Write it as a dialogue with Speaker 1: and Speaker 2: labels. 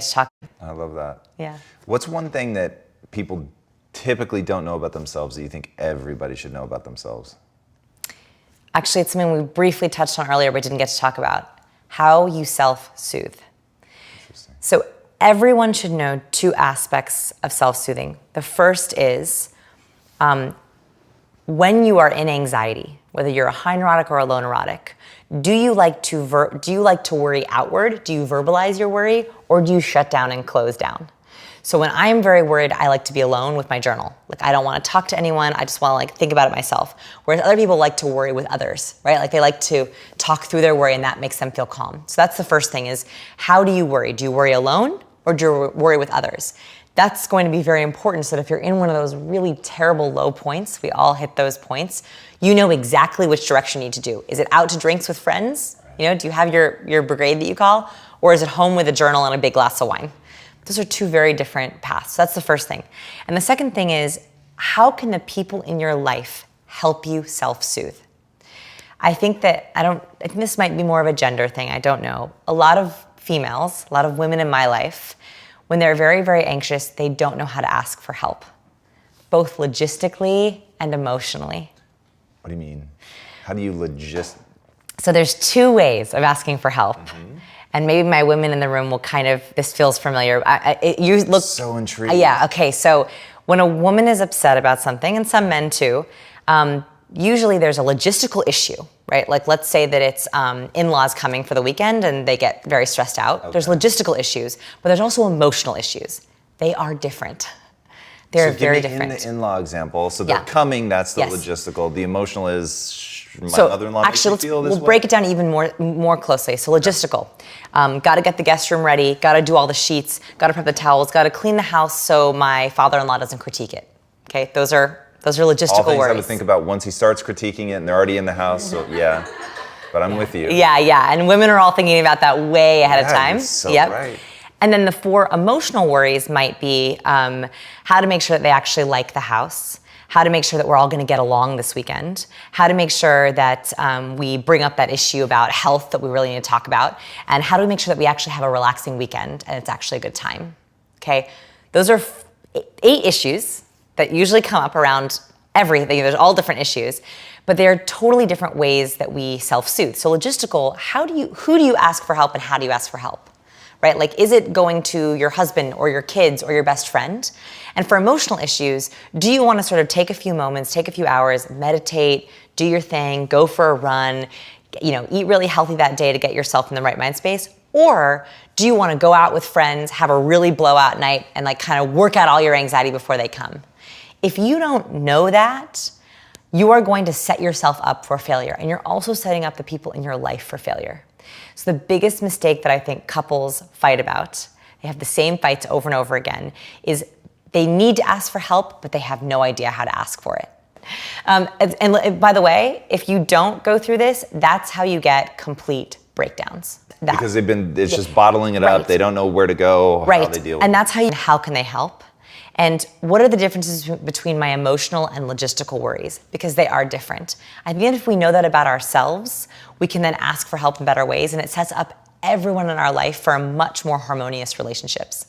Speaker 1: get to talk.
Speaker 2: I love that.
Speaker 1: Yeah.
Speaker 2: What's one thing that people typically don't know about themselves that you think everybody should know about themselves?
Speaker 1: Actually, it's something we briefly touched on earlier but didn't get to talk about. How you self-soothe.
Speaker 2: Interesting.
Speaker 1: So everyone should know two aspects of self-soothing. The first is when you are in anxiety, whether you're a high neurotic or a low neurotic, do you like to worry outward? Do you verbalize your worry, or do you shut down and close down? So when I'm very worried, I like to be alone with my journal. Like, I don't want to talk to anyone. I just want to like think about it myself. Whereas other people like to worry with others, right? Like they like to talk through their worry, and that makes them feel calm. So that's the first thing is, how do you worry? Do you worry alone, or do you worry with others? That's going to be very important, so that if you're in one of those really terrible low points, we all hit those points, you know exactly which direction you need to do. Is it out to drinks with friends? You know, do you have your brigade that you call? Or is it home with a journal and a big glass of wine? Those are two very different paths. That's the first thing. And the second thing is, how can the people in your life help you self-soothe? I think this might be more of a gender thing, I don't know. A lot of females, a lot of women in my life, when they're very, very anxious, they don't know how to ask for help, both logistically and emotionally.
Speaker 2: What do you mean? How do you
Speaker 1: So there's two ways of asking for help. Mm-hmm. And maybe my women in the room will this feels familiar. You look
Speaker 2: so intrigued.
Speaker 1: Yeah, okay. So when a woman is upset about something, and some men too, usually there's a logistical issue, right? Like let's say that it's in-laws coming for the weekend and they get very stressed out. Okay. There's logistical issues, but there's also emotional issues. They are different. They're very different.
Speaker 2: In the in-law example, so they're coming, that's the logistical. The emotional is, my mother-in-law makes me feel this way.
Speaker 1: We'll break it down even more closely. So logistical, got to get the guest room ready, got to do all the sheets, got to prep the towels, got to clean the house so my father-in-law doesn't critique it. Okay, those are logistical
Speaker 2: all things
Speaker 1: worries.
Speaker 2: I have to think about once he starts critiquing it and they're already in the house. So yeah, but I'm with you.
Speaker 1: Yeah, and women are all thinking about that way ahead of time.
Speaker 2: You're so right.
Speaker 1: And then the 4 emotional worries might be how to make sure that they actually like the house, how to make sure that we're all going to get along this weekend, how to make sure that we bring up that issue about health that we really need to talk about, and how do we make sure that we actually have a relaxing weekend and it's actually a good time. Okay, those are 8 issues that usually come up around everything. There's all different issues, but they're totally different ways that we self-soothe. So logistical, who do you ask for help and how do you ask for help? Right? Like, is it going to your husband or your kids or your best friend? And for emotional issues, do you want to sort of take a few moments, take a few hours, meditate, do your thing, go for a run, eat really healthy that day to get yourself in the right mind space? Or do you want to go out with friends, have a really blowout night, and like kind of work out all your anxiety before they come? If you don't know that, you are going to set yourself up for failure, and you're also setting up the people in your life for failure. So the biggest mistake that I think couples fight about, they have the same fights over and over again, is they need to ask for help, but they have no idea how to ask for it. And by the way, if you don't go through this, that's how you get complete breakdowns.
Speaker 2: Because it's just bottling it up. They don't know where to go, how they deal with it.
Speaker 1: And that's how can they help? And what are the differences between my emotional and logistical worries? Because they are different. I think that if we know that about ourselves, we can then ask for help in better ways, and it sets up everyone in our life for a much more harmonious relationships.